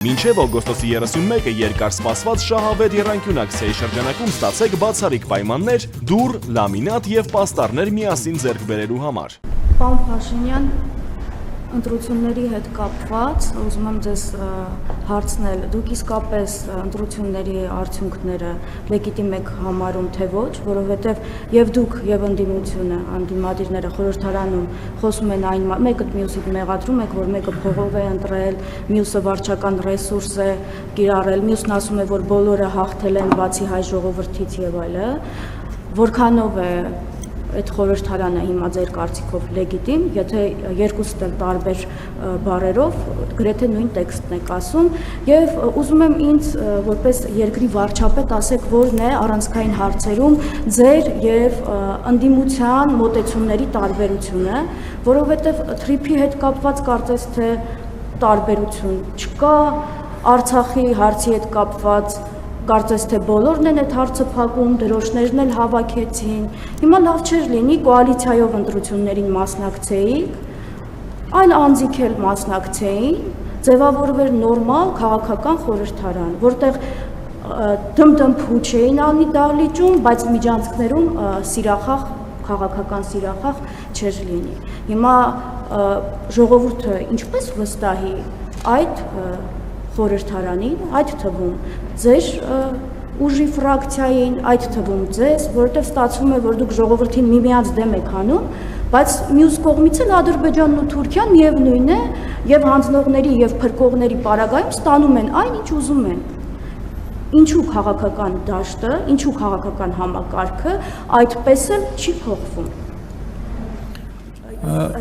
Մինչև օգոստոսի 31-ը երկար սպասված շահավետ եռանկյունակցիայի շրջանակում ստացեք բացառիկ պայմաններ, դուռ, լամինատ և պաստառներ միասին ձեռք բերելու համար։ Պարոն Փաշինյան, ընտրությունների հետ կապված ուզում եմ ձեզ հարցնել, դուք իսկապես ընտրությունների արդյունքները լեգիտիմ եք համարում, թե ոչ, որովհետև եւ դուք եւ ընդդիմությունը, անդիմադիրները խորհրդարանում խոսում են այն, մեկը մյուսին մեղադրում եք, որ մեկը փողով է ընտրել, մյուսը վարչական ռեսուրս է կիրառել, մյուսն ասում է, որ բոլորը հաղթել են բացի հայ ժողովրդից եւ այլը, որքանով է այդ խորհրդարանը հիմա ձեր կարծիքով լեգիտիմ, եթե երկուստ էլ տարբեր բառերով գրեթե նույն տեքստն եք ասում, եւ ուզում եմ ինձ որպես երկրի վարչապետ ասեք, որն է առանցքային հարցերում ձեր եւ ընդդիմության մոտեցումների տարբերությունը, որովհետեւ թրիփի հետ կապված կարծես թե տարբերություն չկա, Արցախի հարցի հետ կապված կարծես թե բոլորն են այդ հարցը փակում, դրոշներն էլ հավաքեցին։ Հիմա լավ չէր լինի կոալիցիայով ընտրություններին մասնակցեիք, այլ անձիկ էլ մասնակցեին, ձևավորվեր նորմալ քաղաքական խորհրդարան, որտեղ դմ-դմ փուչ էին անի դահլիճում, բայց միջանցքներում սիրախախ, քաղաքական սիրախախ չէր լինի։ Հիմա ժողովուրդը ինչպես վստահի այդ խորհրդարանին, այդ թվում ձեր ուժի ֆրակցիային, այդ թվում ձեզ, որովհետև ստացվում է, որ դուք ժողովրդին միմյանց դեմ եք անում, բայց մյուս կողմից էլ Ադրբեջանն ու Թուրքիան միևնույն է, եւ հանձնողների եւ փրկողների պարագայում ստանում են այն, ինչ ուզում են։ Ինչու քաղաքական դաշտը, ինչու քաղաքական համակարգը այդպես էլ չի փոխվում։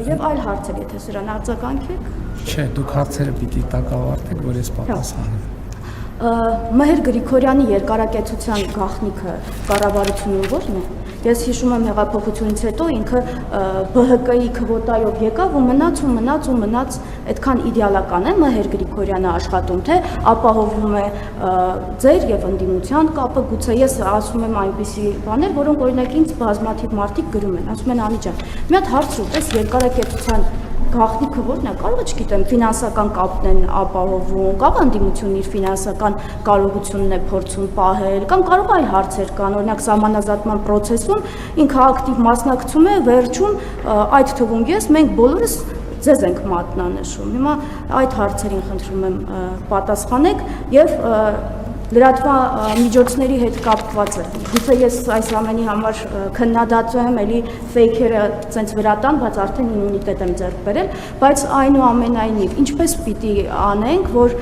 Եվ այլ հարցեր, եթե սրան արձագանքեք։ Չէ, դուք հարցերը պիտի տակ ավարտեք, որ ես պատասխանեմ։ Մհեր Գրիգորյանի երկարակեցության գաղտնիքը կառավարությունում ո՞րն է։ Ես հիշում եմ հեղափոխությունից հետո ինքը ԲՀԿ-ի քվոտայով եկավ ու մնաց, այդքան իդեալական է Մհեր Գրիգորյանը աշխատում, թե ապահովում է ձեր եւ ընդդիմության կապը, գուցե ես ասում եմ այնպիսի բաներ, որոնք օրինակ ինձ բազմաթիվ մարդիկ գրում են, ասում են Անիջան, մի հատ հարց ուտես երկարակեցության գաղտնիքը ո՞րն է, կարող չգիտեմ, ֆինանսական կապն են ապահովում, կարող ընդդիմությունն իր ֆինանսական կարողությունն է փորձում պահել, կամ կարող այլ հարցեր կան, օրինակ սահմանազատման process-ում ինքը ակտիվ մասնակցում է, վերջում այդ թվում ես, մենք բոլորս ձեզ ենք մատնանշում։ Հիմա այդ հարցերին խնդրում եմ պատասխանեք եւ լրատվական միջոցների հետ կապված է։ Գուցե ես այս ամենի համար քննադատում եմ, էլի ֆեյքերը ցենց վրա տան, բայց արդեն իմունիտետ եմ ձեռք բերել, բայց այնուամենայնիվ, ինչպես պիտի անենք, որ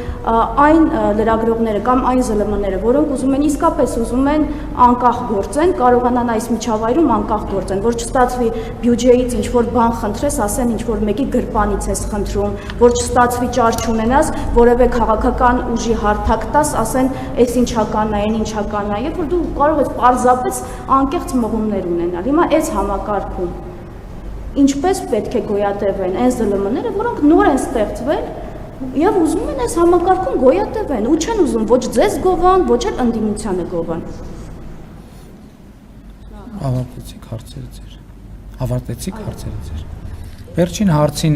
այն լրագրողները կամ այն ԶԼՄ-ները, որոնք ուզում են իսկապես ուզում են անկախ գործեն, կարողանան այս միջավայրում անկախ գործեն, որ չստացվի բյուջեից ինչ որ բան խնդրես, ասեն ինչ որ մեկի գրպանից ես խնդրում, որ չստացվի ճար չունենաս, որևէ քաղաքական ուժի հարթակ տաս, ասեն այս ինչական է, այն ինչական է, երբ որ դու կարող ես պարզապես անկեղծ մղումներ ունենալ։ Հիմա այս համակարգում ինչպես պետք է գոյատևեն այն ԶԼՄ-ները, որոնք նոր են ստեղծվել եւ ուզում են այս համակարգում գոյատևեն, ու չեն ուզում ոչ ձեզ գովան, ոչ էլ ընդդիմությանը գովան։ Ավարտեցիք հարցերը ձեր։ Վերջին հարցին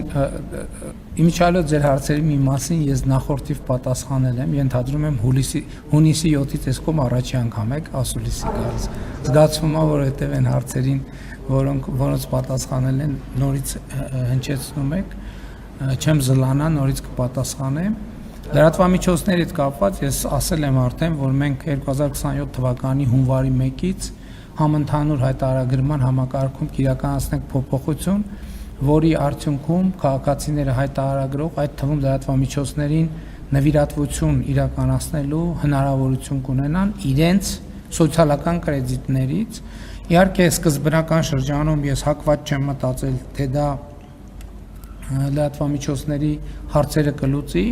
իմիջիալը ձեր հարցերի մի մասին ես նախորդիվ պատասխանել եմ, ենթադրում եմ հունիսի 7-ից այս կողմ առաջի անգամ եք ասուլիսի գալիս։ Զգացվում է, որ հետև են հարցերին, որոնց պատասխանել են, նորից հնչեցնում եք, չեմ զլանա, նորից կպատասխանեմ։ Լրատվամիջոցների հետ կապված ես ասել եմ արդեն, որ մենք 2027 թվականի հունվարի 1-ից համընդհանուր հայտարարագրման համակարգում կիրականացնենք փոփոխություն, որի արդյունքում քաղաքացիները հայտարարագրող, այդ թվում լրատվամիջոցներին նվիրատվություն իրականացնելու հնարավորություն կունենան իրենց սոցիալական կրեդիտներից։ Իհարկե, սկզբնական շրջանում ես հակված չեմ մտածել, թե դա լրատվամիջոցների հարցերը կլուծի,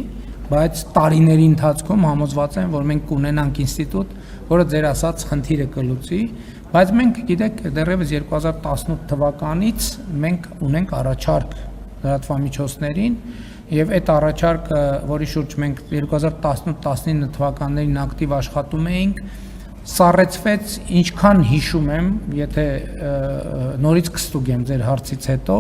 բայց տարիների ընթացքում համոզված եմ, որ մենք կունենանք ինստիտուտ, որը ձեր ասած խնդիրը կլուծի, բայց մենք գիտեք, դեռևս 2018 թվականից մենք ունենք առաջարկ լրատվամիջոցներին եւ այդ առաջարկը, որի շուրջ մենք 2018-19 թվականներին ակտիվ աշխատում էինք, սառեցվեց, ինչքան հիշում եմ, եթե նորից կստուգեմ ձեր հարցից հետո,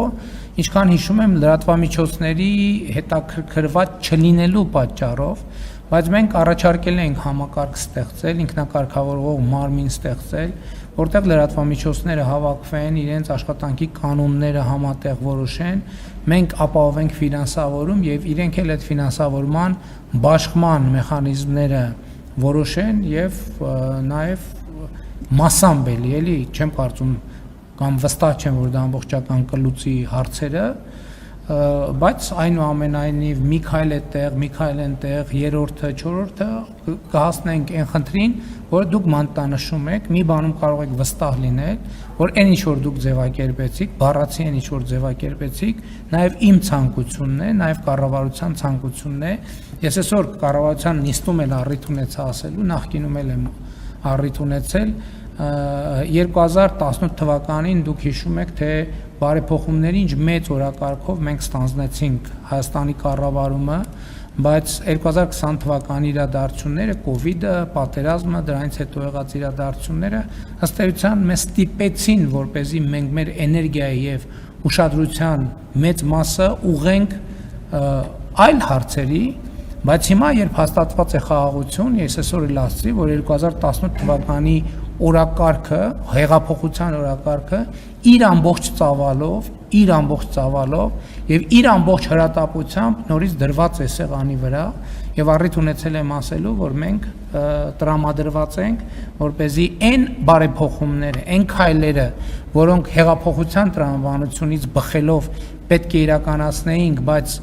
ինչքան հիշում եմ լրատվամիջոցների հետաքրքրված չլինելու պատճառով, բայց մենք առաջարկել ենք համակարգ ստեղծել, ինքնակարգավորող մարմին ստեղծել, որտեղ լրատվամիջոցները հավաքվեն, իրենց աշխատանքի կանոնները համատեղ որոշեն, մենք ապահովենք ֆինանսավորում եւ իրենք էլ այդ ֆինանսավորման բաշխման մեխանիզմները որոշեն եւ նաեւ մասամբ էլի, չեմ կարծում կամ վստահ չեմ, որ դա ամբողջական կլուծի հարցերը, բայց այնուամենայնիվ մի քայլ այնտեղ, երրորդը, չորրորդը կհասնենք այն խնդրին, որ դուք մանտանշում եք, մի բանում կարող եք վստահ լինել, որ այն ինչ որ դուք ձևակերպեցիք, բառացի այն ինչ որ ձևակերպեցիք, նաև իմ ցանկությունն է, նաև կառավարության ցանկությունն է։ Ես այսօր կառավարության նիստում էլ առիթ ունեցա ասելու, նախկինում էլ եմ առիթ ունեցել 2018 թվականին դուք հիշում եք, թե բարեփոխումների ինչ մեծ օրակարգով մենք ստանձնեցինք Հայաստանի կառավարումը, բայց 2020 թվականի իրադարձությունները, կովիդը, պատերազմը, դրանից հետո եղած իրադարձությունները ըստ էության մեզ ստիպեցին, որպեսզի մենք մեր էներգիայի եւ ուշադրության մեծ մասը ուղենք այլ հարցերի, բայց հիմա երբ հաստատված է խաղաղություն, ես այսօր էլ ասացի, որ 2018 թվականի օրակարգը, հեղափոխության օրակարգը իր ամբողջ ծավալով եւ իր ամբողջ հրատապությամբ նորից դրված է սեղանի վրա եւ առիթ ունեցել եմ ասելու, որ մենք տրամադրված ենք, որպեսզի այն բարեփոխումները, այն քայլերը, որոնք հեղափոխության տրամաբանությունից բխելով պետք է իրականացնեինք, բայց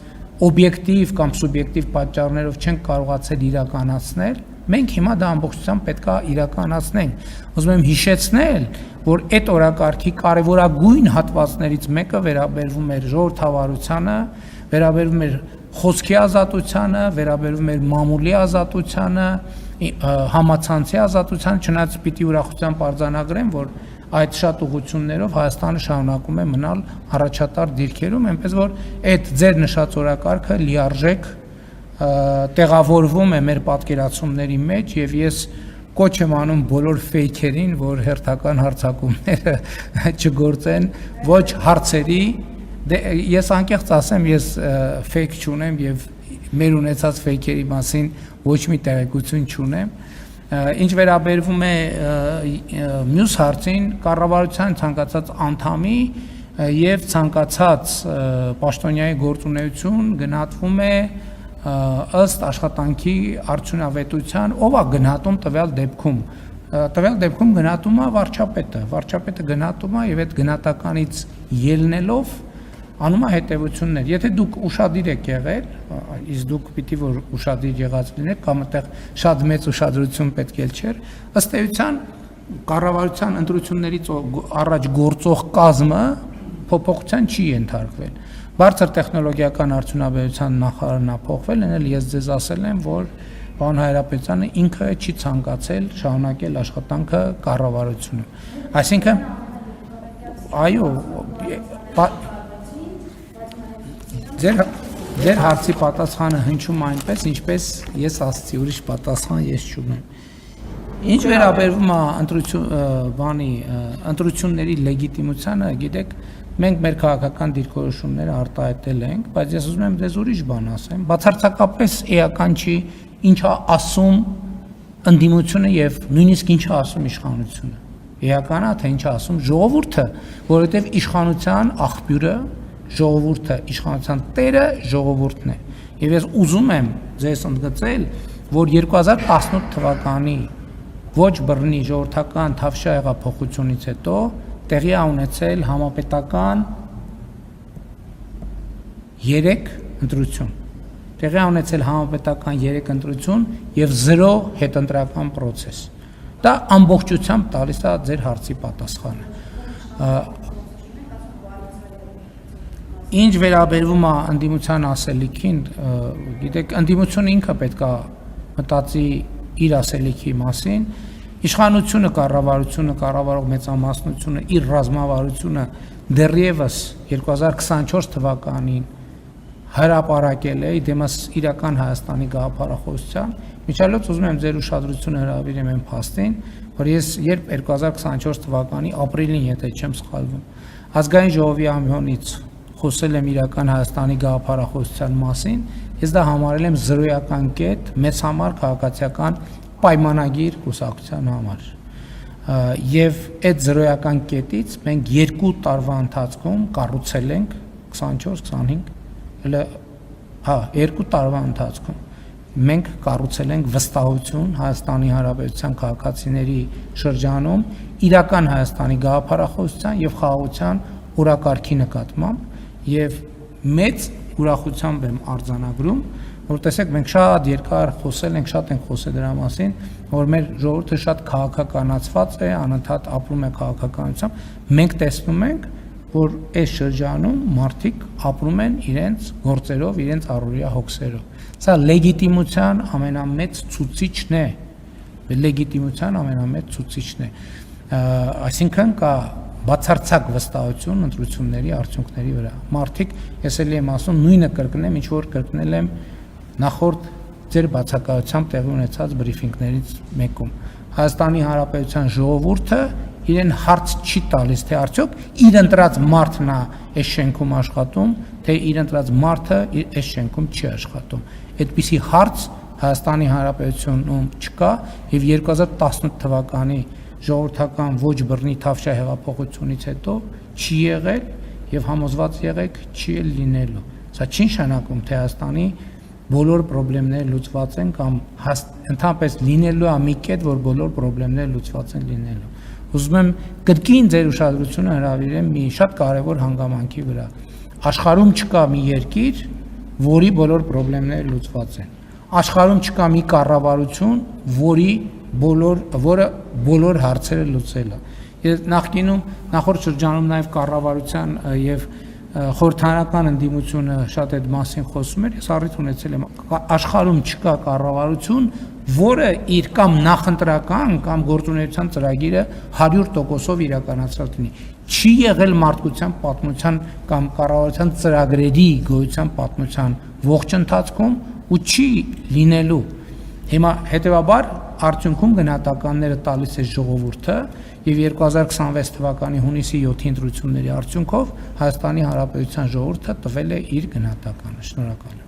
օբյեկտիվ կամ սուբյեկտիվ պատճառներով չենք կարողացել իրականացնել, մենք հիմա դա ամբողջությամբ պետք է իրականացնենք։ Ուզում եմ հիշեցնել, որ այդ օրակարգի կարևորագույն հատվածներից մեկը վերաբերվում էր ժողովրդավարությանը, վերաբերվում էր խոսքի ազատությանը, վերաբերվում էր մամուլի ազատությանը, համացանցի ազատությանը, չնայած պիտի ուրախությամբ արձանագրեմ, որ այդ շատ ուղղություններով Հայաստանը շարունակում է մնալ առաջատար դիրքերում, այնպես որ այդ ձեր նշած օրակարգը լիարժեք տեղավորվում է մեր պատկերացումների մեջ եւ ես կոչ եմ անում բոլոր ֆեյքերին, որ հերթական հարձակումները չգործեն ոչ հարցերի, ես անկեղծ ասեմ, ես ֆեյք չունեմ եւ մեր ունեցած ֆեյքերի մասին ոչ մի տեղեկություն չունեմ։ Ինչ վերաբերվում է մյուս հարցին, կառավարության ցանկացած անդամի եւ ցանկացած պաշտոնյայի գործունեություն գնահատվում է ըստ աշխատանքի արդյունավետության, ով է գնահատում տվյալ դեպքում գնահատում է վարչապետը գնահատում է եւ այդ գնահատականից ելնելով անում է հետևություններ։ Եթե դուք ուշադիր եք եղել, իսկ դուք պիտի որ ուշադիր եղած լինեք, կամ այդտեղ շատ մեծ ուշադրություն պետք է չէր, ըստ էության կառավարության ընտրություններից առաջ գործող կազմը փոփոխության չի ենթարկվել։ Բարձր տեխնոլոգիական արդյունաբերության նախարարն է փոխվել, այն էլ ես ձեզ ասել եմ, որ պարոն Հայրապետյանը ինքը չի ցանկացել շարունակել աշխատանքը կառավարությունում։ Այսինքն, այո, ձեր հարցի պատասխանը հնչում այնպես, ինչպես ես ասացի, ուրիշ պատասխան ես չունեմ։ Ինչ վերաբերվում է ընտրությունների լեգիտիմությանը, գիտեք, մենք մեր քաղաքական դիրքորոշումները արտահայտել ենք, բայց ես ուզում եմ դες ուրիշ բան ասեմ, բացարձակապես էական չի ինչ է ասում ընդդիմությունը եւ նույնիսկ ինչ է ասում իշխանությունը։ Էական է, թե ինչ է ասում ժողովուրդը, որովհետեւ իշխանության աղբյուրը, ժողովուրդը, իշխանության տերը ժողովուրդն է։ Եվ ես ուզում եմ ձեզ ընդգծել, որ 2018 թվականի ոչ բռնի ժողովրդական թավշյա հեղափոխությունից հետո տեղի է ունեցել համապետական 3 ընտրություն։ Տեղի է ունեցել համապետական 3 ընտրություն եւ 0 հետընտրական process։ Դա ամբողջությամբ տալիս է ձեր հարցի պատասխանը։ Ինչ վերաբերվում է ընդդիմության ասելիքին, գիտեք, ընդդիմությունը ինքը պետք է մտածի իր ասելիքի մասին, իշխանությունը, կառավարությունը, կառավարող մեծամասնությունը, իր ռազմավարությունը դեռևս 2024 թվականին հրապարակել է դեմս իրական Հայաստանի գաղափարախոսության։ Միջալոց ուզում եմ ձեր ուշադրությունը հրավիրեմ այն փաստին, որ ես երբ 2024 թվականի ապրիլին, եթե չեմ սխալվում, ազգային ժողովի ամբիոնից խոսել եմ իրական Հայաստանի գաղափարախոսության մասին, Ես դա համարել եմ զրոյական կետ մեծ համար քաղաքացիական պայմանագիր կուսակցության համար։ Եվ այդ զրոյական կետից մենք 2 տարվա ընթացքում կառուցել ենք 24-25, հա, 2 տարվա ընթացքում մենք կառուցել ենք վստահություն Հայաստանի Հանրապետության քաղաքացիների շրջանում իրական Հայաստանի գաղափարախոսության եւ խաղաղության օրակարգի նկատմամբ եւ մեծ ուրախությամբ եմ արձանագրում, որ տեսեք մենք շատ երկար խոսել ենք, շատ ենք խոսել դրա մասին, որ մեր ժողովուրդը շատ քաղաքականացված է, անընդհատ ապրում է քաղաքականությամբ, մենք տեսնում ենք, որ այս շրջանում մարդիկ ապրում են իրենց գործերով, իրենց առօրյա հոգսերով։ Սա լեգիտիմության ամենամեծ ցուցիչն է, լեգիտիմության ամենամեծ ցուցիչն է։ Այսինքն կա բացարձակ վստահություն ընտրությունների արդյունքների վրա։ Մարդիկ, ես էլի եմ ասում, նույնը կրկնեմ, ինչ որ կրկնել եմ նախորդ ձեր բացակայությամբ տեղի ունեցած բրիֆինգներից մեկում։ Հայաստանի Հանրապետության ժողովուրդը իրեն հարց չի տալիս, թե արդյոք իր ընտրած մարդն է այս շենքում աշխատում, թե իր ընտրած մարդը այս շենքում չի աշխատում։ Այդպիսի հարց Հայաստանի Հանրապետությունում չկա եւ 2018 թվականի ժողովրդական ոչ բռնի Թավշյա հեղափոխությունից հետո չի եղել եւ համոզված եղեք չի լինելու։ Սա չի նշանակում, թե Հայաստանի բոլոր խնդիրները լուծված են կամ ընդհանրապես լինելու է մի կետ, որ բոլոր խնդիրները լուծված են լինելու։ Ուզում եմ կրկին ձեր ուշադրությունը հրավիրեմ մի շատ կարևոր հանգամանքի վրա։ Աշխարհում չկա մի երկիր, որի բոլոր խնդիրները լուծված են։ Աշխարհում չկա մի կառավարություն, որը բոլոր հարցերը լուծել է։ Ես նախորդ շրջանում նաև կառավարության եւ խորհրդարանական ընդդիմությունը շատ այդ մասին խոսում էր, ես առիթ ունեցել եմ աշխարհում չկա կառավարություն, որը իր կամ նախընտրական կամ գործունեության ծրագիրը 100%-ով իրականացրած լինի։ Չի եղել մարդկության պատմության կամ կառավարության ծրագրերի գոյության պատմության ողջ ընթացքում ու չի լինելու։ Հիմա հետեւաբար արդյունքում գնահատականները տալիս է ժողովուրդը եւ 2026 թվականի հունիսի 7-ի ընտրությունների արդյունքով Հայաստանի Հանրապետության ժողովուրդը տվել է իր գնահատականը։ Շնորհակալ եմ։